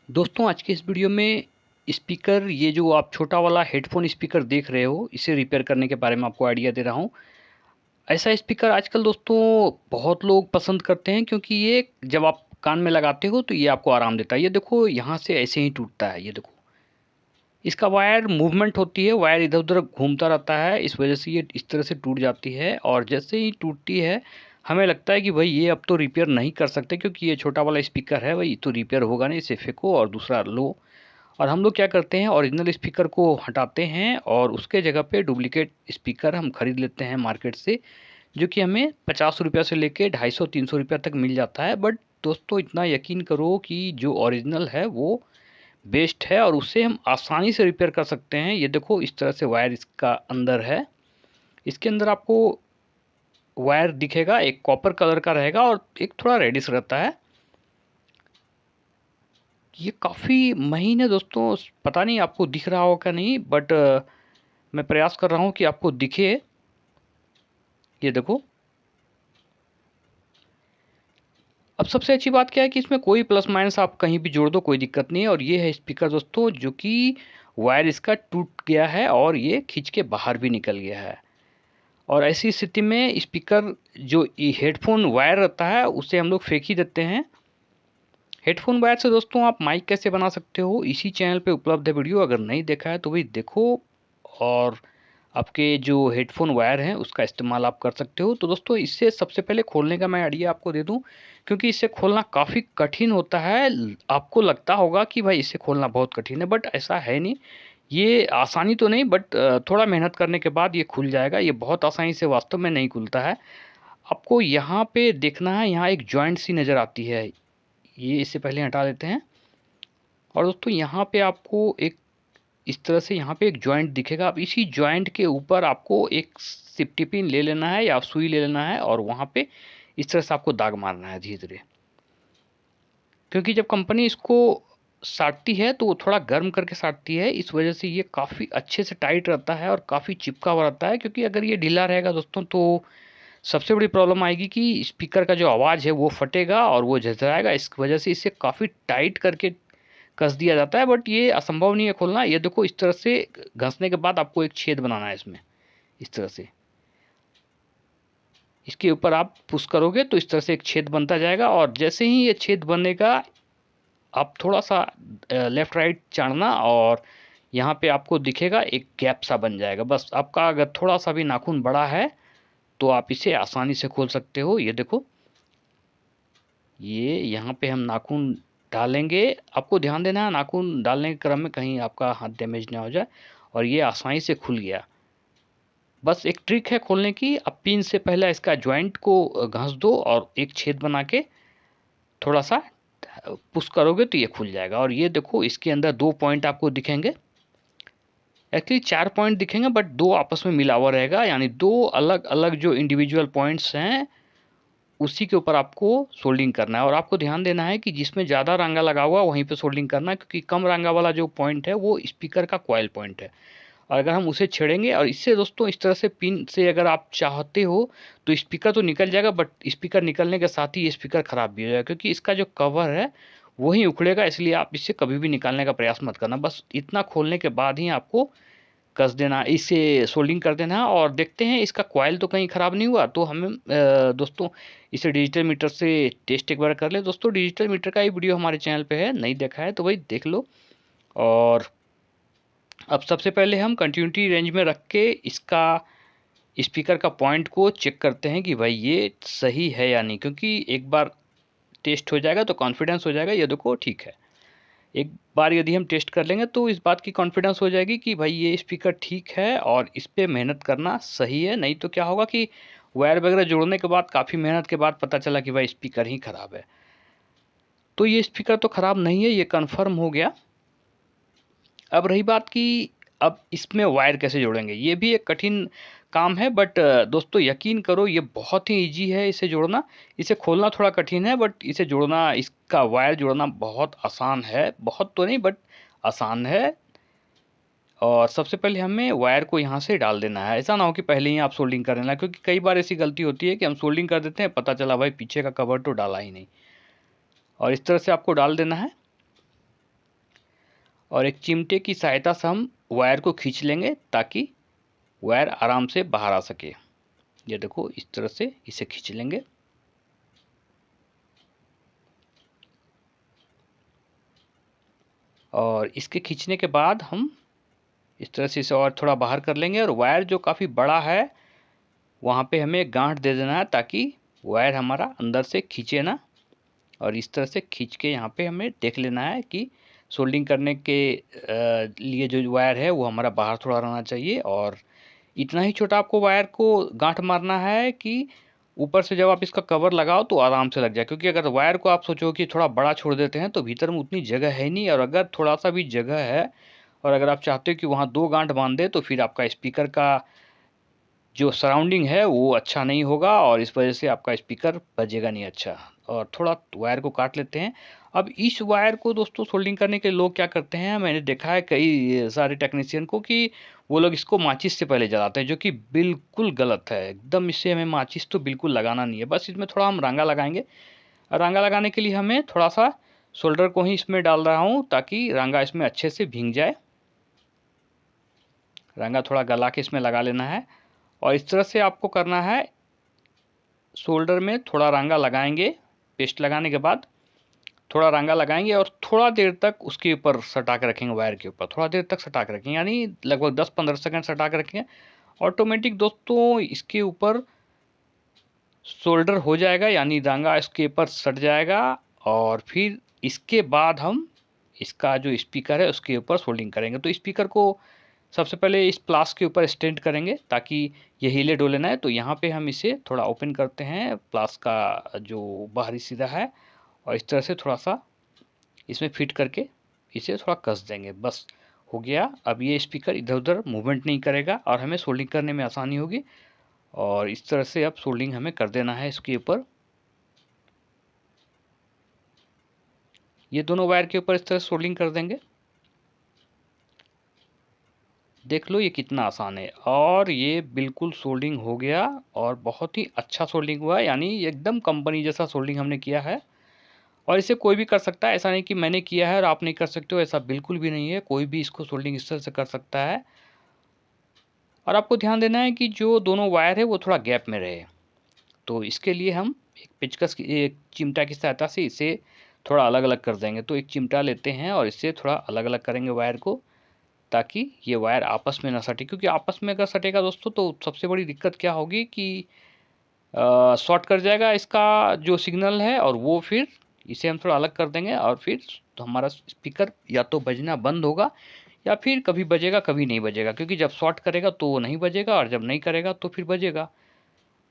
दोस्तों आज के इस वीडियो में स्पीकर ये जो आप छोटा वाला हेडफोन स्पीकर देख रहे हो इसे रिपेयर करने के बारे में आपको आइडिया दे रहा हूँ। ऐसा स्पीकर आजकल दोस्तों बहुत लोग पसंद करते हैं क्योंकि ये जब आप कान में लगाते हो तो ये आपको आराम देता है। ये देखो यहाँ से ऐसे ही टूटता है, ये देखो इसका वायर मूवमेंट होती है, वायर इधर उधर घूमता रहता है, इस वजह से ये इस तरह से टूट जाती है। और जैसे ही टूटती है हमें लगता है कि भाई ये अब तो रिपेयर नहीं कर सकते क्योंकि ये छोटा वाला स्पीकर है, भाई तो रिपेयर होगा नहीं, इसे फेंको और दूसरा लो। और हम लोग क्या करते हैं, ओरिजिनल स्पीकर को हटाते हैं और उसके जगह पे डुप्लीकेट स्पीकर हम खरीद लेते हैं मार्केट से, जो कि हमें 50 रुपया से लेके 250-300 रुपया तक मिल जाता है। बट दोस्तों इतना यकीन करो कि जो ओरिजिनल है वो बेस्ट है और उससे हम आसानी से रिपेयर कर सकते हैं। ये देखो इस तरह से वायर इसका अंदर है, इसके अंदर आपको वायर दिखेगा, एक कॉपर कलर का रहेगा और एक थोड़ा रेडिश रहता है। ये काफ़ी महीन है दोस्तों, पता नहीं आपको दिख रहा होगा नहीं, बट मैं प्रयास कर रहा हूँ कि आपको दिखे। ये देखो, अब सबसे अच्छी बात क्या है कि इसमें कोई प्लस माइनस आप कहीं भी जोड़ दो, कोई दिक्कत नहीं है। और ये है स्पीकर दोस्तों जो कि वायर इसका टूट गया है और ये खींच के बाहर भी निकल गया है। और ऐसी स्थिति में स्पीकर जो ये हेडफोन वायर रहता है उसे हम लोग फेंक ही देते हैं। हेडफोन वायर से दोस्तों आप माइक कैसे बना सकते हो, इसी चैनल पे उपलब्ध है वीडियो, अगर नहीं देखा है तो भाई देखो। और आपके जो हेडफोन वायर हैं उसका इस्तेमाल आप कर सकते हो। तो दोस्तों इससे सबसे पहले खोलने का मैं आइडिया आपको दे दूं, क्योंकि इसे खोलना काफ़ी कठिन होता है। आपको लगता होगा कि भाई इसे खोलना बहुत कठिन है, बट ऐसा है नहीं। ये आसानी तो नहीं, बट थोड़ा मेहनत करने के बाद ये खुल जाएगा। ये बहुत आसानी से वास्तव में नहीं खुलता है। आपको यहाँ पे देखना है, यहाँ एक जॉइंट सी नज़र आती है, ये इससे पहले हटा देते हैं। और दोस्तों यहाँ पे आपको एक इस तरह से यहाँ पे एक जॉइंट दिखेगा। अब इसी जॉइंट के ऊपर आपको एक सेफ्टी पिन ले लेना है या सुई ले लेना है और वहाँ पे इस तरह से आपको दाग मारना है धीरे धीरे, क्योंकि जब कंपनी इसको साटती है तो वो थोड़ा गर्म करके साटती है, इस वजह से ये काफ़ी अच्छे से टाइट रहता है और काफ़ी चिपका हुआ रहता है। क्योंकि अगर ये ढीला रहेगा दोस्तों तो सबसे बड़ी प्रॉब्लम आएगी कि स्पीकर का जो आवाज़ है वो फटेगा और वो झरझराएगा। इस वजह से इसे काफ़ी टाइट करके कस दिया जाता है, बट ये असंभव नहीं है खोलना। ये देखो इस तरह से घसने के बाद आपको एक छेद बनाना है इसमें, इस तरह से इसके ऊपर आप पुश करोगे तो इस तरह से एक छेद बनता जाएगा। और जैसे ही ये छेद बनेगा आप थोड़ा सा लेफ़्ट राइट चाड़ना और यहाँ पे आपको दिखेगा एक गैप सा बन जाएगा। बस आपका अगर थोड़ा सा भी नाखून बड़ा है तो आप इसे आसानी से खोल सकते हो। ये देखो, ये यहाँ पे हम नाखून डालेंगे, आपको ध्यान देना है नाखून डालने के क्रम में कहीं आपका हाथ डैमेज ना हो जाए। और ये आसानी से खुल गया। बस एक ट्रिक है खोलने की, आप पिन से पहले इसका जॉइंट को घस दो और एक छेद बना के थोड़ा सा पुश करोगे तो ये खुल जाएगा। और ये देखो इसके अंदर 2 पॉइंट आपको दिखेंगे, एक्चुअली 4 पॉइंट दिखेंगे बट 2 आपस में मिला हुआ रहेगा, यानी 2 अलग अलग जो इंडिविजुअल पॉइंट्स हैं उसी के ऊपर आपको सोल्डिंग करना है। और आपको ध्यान देना है कि जिसमें ज़्यादा रांगा लगा हुआ वहीं पे सोल्डिंग करना है, क्योंकि कम रांगा वाला जो पॉइंट है वो स्पीकर का कॉइल पॉइंट है। और अगर हम उसे छेड़ेंगे और इससे दोस्तों इस तरह से पिन से अगर आप चाहते हो तो स्पीकर तो निकल जाएगा, बट स्पीकर निकलने के साथ ही ये स्पीकर ख़राब भी हो जाएगा, क्योंकि इसका जो कवर है वही उखड़ेगा। इसलिए आप इसे कभी भी निकालने का प्रयास मत करना। बस इतना खोलने के बाद ही आपको कस देना, इसे सोल्डिंग कर देना। और देखते हैं इसका कॉइल तो कहीं ख़राब नहीं हुआ, तो हमें दोस्तों इसे डिजिटल मीटर से टेस्ट एक बार कर ले। दोस्तों डिजिटल मीटर का ही वीडियो हमारे चैनल पे है, नहीं देखा है तो भाई देख लो। और अब सबसे पहले हम कंटिन्यूटी रेंज में रख के इसका स्पीकर का पॉइंट को चेक करते हैं कि भाई ये सही है या नहीं, क्योंकि एक बार टेस्ट हो जाएगा तो कॉन्फिडेंस हो जाएगा। ये देखो ठीक है, एक बार यदि हम टेस्ट कर लेंगे तो इस बात की कॉन्फिडेंस हो जाएगी कि भाई ये स्पीकर ठीक है और इस पे मेहनत करना सही है। नहीं तो क्या होगा कि वायर वगैरह जोड़ने के बाद काफ़ी मेहनत के बाद पता चला कि भाई स्पीकर ही ख़राब है। तो ये स्पीकर तो ख़राब नहीं है, ये कन्फर्म हो गया। अब रही बात कि अब इसमें वायर कैसे जोड़ेंगे, ये भी एक कठिन काम है, बट दोस्तों यकीन करो ये बहुत ही ईजी है इसे जोड़ना। इसे खोलना थोड़ा कठिन है, बट इसे जोड़ना, इसका वायर जोड़ना बहुत आसान है, बहुत तो नहीं बट आसान है। और सबसे पहले हमें वायर को यहाँ से डाल देना है। ऐसा ना हो कि पहले ही आप सोल्डिंग कर लेना, क्योंकि कई बार ऐसी गलती होती है कि हम सोल्डिंग कर देते हैं, पता चला भाई पीछे का कवर तो डाला ही नहीं। और इस तरह से आपको डाल देना है। और एक चिमटे की सहायता से हम वायर को खींच लेंगे ताकि वायर आराम से बाहर आ सके। ये देखो इस तरह से इसे खींच लेंगे। और इसके खींचने के बाद हम इस तरह से इसे और थोड़ा बाहर कर लेंगे। और वायर जो काफ़ी बड़ा है वहाँ पे हमें गांठ दे देना है ताकि वायर हमारा अंदर से खींचे ना। और इस तरह से खींच के यहाँ पे हमें देख लेना है कि सोल्डिंग करने के लिए जो वायर है वो हमारा बाहर थोड़ा रहना चाहिए। और इतना ही छोटा आपको वायर को गांठ मारना है कि ऊपर से जब आप इसका कवर लगाओ तो आराम से लग जाए। क्योंकि अगर वायर को आप सोचो कि थोड़ा बड़ा छोड़ देते हैं तो भीतर में उतनी जगह है नहीं। और अगर थोड़ा सा भी जगह है और अगर आप चाहते हो कि वहाँ 2 गांठ बांध दे तो फिर आपका स्पीकर का जो सराउंडिंग है वो अच्छा नहीं होगा और इस वजह से आपका स्पीकर बजेगा नहीं अच्छा। और थोड़ा वायर को काट लेते हैं। अब इस वायर को दोस्तों सोल्डिंग करने के लोग क्या करते हैं, मैंने देखा है कई सारे टेक्नीशियन को कि वो लोग इसको माचिस से पहले जलाते हैं, जो कि बिल्कुल गलत है एकदम। इससे हमें माचिस तो बिल्कुल लगाना नहीं है। बस इसमें थोड़ा हम रांगा लगाएंगे। और रांगा लगाने के लिए हमें थोड़ा सा सोल्डर को ही इसमें डाल रहा हूँ ताकि रांगा इसमें अच्छे से भींग जाए। रांगा थोड़ा गला के इसमें लगा लेना है। और इस तरह से आपको करना है। शोल्डर में थोड़ा रांगा लगाएंगे। पेस्ट लगाने के बाद थोड़ा रांगा लगाएंगे और थोड़ा देर तक उसके ऊपर सटा के रखेंगे। वायर के ऊपर थोड़ा देर तक सटा के रखेंगे, यानी लगभग 10-15 सेकंड सटा के रखेंगे। ऑटोमेटिक दोस्तों इसके ऊपर शोल्डर हो जाएगा, यानी रांगा इसके ऊपर सट जाएगा। और फिर इसके बाद हम इसका जो स्पीकर है उसके ऊपर सोल्डिंग करेंगे। तो स्पीकर को सबसे पहले इस प्लास के ऊपर स्टैंड करेंगे ताकि ये हिले डोले ना है। तो यहाँ पे हम इसे थोड़ा ओपन करते हैं, प्लास का जो बाहरी सिरा है, और इस तरह से थोड़ा सा इसमें फिट करके इसे थोड़ा कस देंगे। बस हो गया। अब ये स्पीकर इधर उधर मूवमेंट नहीं करेगा और हमें सोल्डिंग करने में आसानी होगी। और इस तरह से अब सोल्डिंग हमें कर देना है इसके ऊपर। ये दोनों वायर के ऊपर इस तरह सोल्डिंग कर देंगे। देख लो ये कितना आसान है। और ये बिल्कुल सोल्डिंग हो गया और बहुत ही अच्छा सोल्डिंग हुआ है, यानी एकदम कंपनी जैसा सोल्डिंग हमने किया है। और इसे कोई भी कर सकता है, ऐसा नहीं कि मैंने किया है और आप नहीं कर सकते हो, ऐसा बिल्कुल भी नहीं है। कोई भी इसको सोल्डिंग इस तरह से कर सकता है। और आपको ध्यान देना है कि जो दोनों वायर है वो थोड़ा गैप में रहे। तो इसके लिए हम एक पेचकस की एक चिमटा की सहायता से इसे थोड़ा अलग अलग कर देंगे। तो एक चिमटा लेते हैं और इससे थोड़ा अलग अलग करेंगे वायर को ताकि ये वायर आपस में ना सटे। क्योंकि आपस में अगर सटेगा दोस्तों तो सबसे बड़ी दिक्कत क्या होगी कि शॉर्ट कर जाएगा इसका जो सिग्नल है। और वो फिर इसे हम थोड़ा अलग कर देंगे और फिर तो हमारा स्पीकर या तो बजना बंद होगा या फिर कभी बजेगा कभी नहीं बजेगा। क्योंकि जब शॉर्ट करेगा तो वो नहीं बजेगा और जब नहीं करेगा तो फिर बजेगा।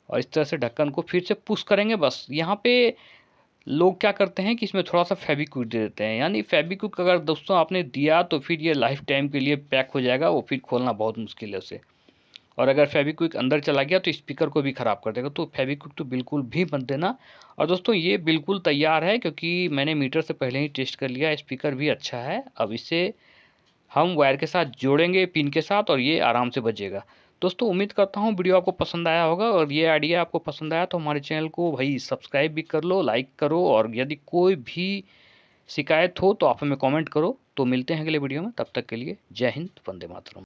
और इस तरह से ढक्कन को फिर से पुश करेंगे। बस यहाँ पे लोग क्या करते हैं कि इसमें थोड़ा सा फेविक्विक दे देते हैं, यानी फेविक्विक अगर दोस्तों आपने दिया तो फिर ये लाइफ टाइम के लिए पैक हो जाएगा, वो फिर खोलना बहुत मुश्किल है उसे। और अगर फेविक्विक अंदर चला गया तो स्पीकर को भी ख़राब कर देगा। तो फेविक्विक तो बिल्कुल भी मत देना। और दोस्तों ये बिल्कुल तैयार है क्योंकि मैंने मीटर से पहले ही टेस्ट कर लिया, स्पीकर भी अच्छा है। अब इसे हम वायर के साथ जोड़ेंगे पिन के साथ और ये आराम से बजेगा। दोस्तों उम्मीद करता हूँ वीडियो आपको पसंद आया होगा। और ये आइडिया आपको पसंद आया तो हमारे चैनल को भाई सब्सक्राइब भी कर लो, लाइक करो। और यदि कोई भी शिकायत हो तो आप हमें कमेंट करो। तो मिलते हैं अगले वीडियो में, तब तक के लिए जय हिंद, वंदे मातरम।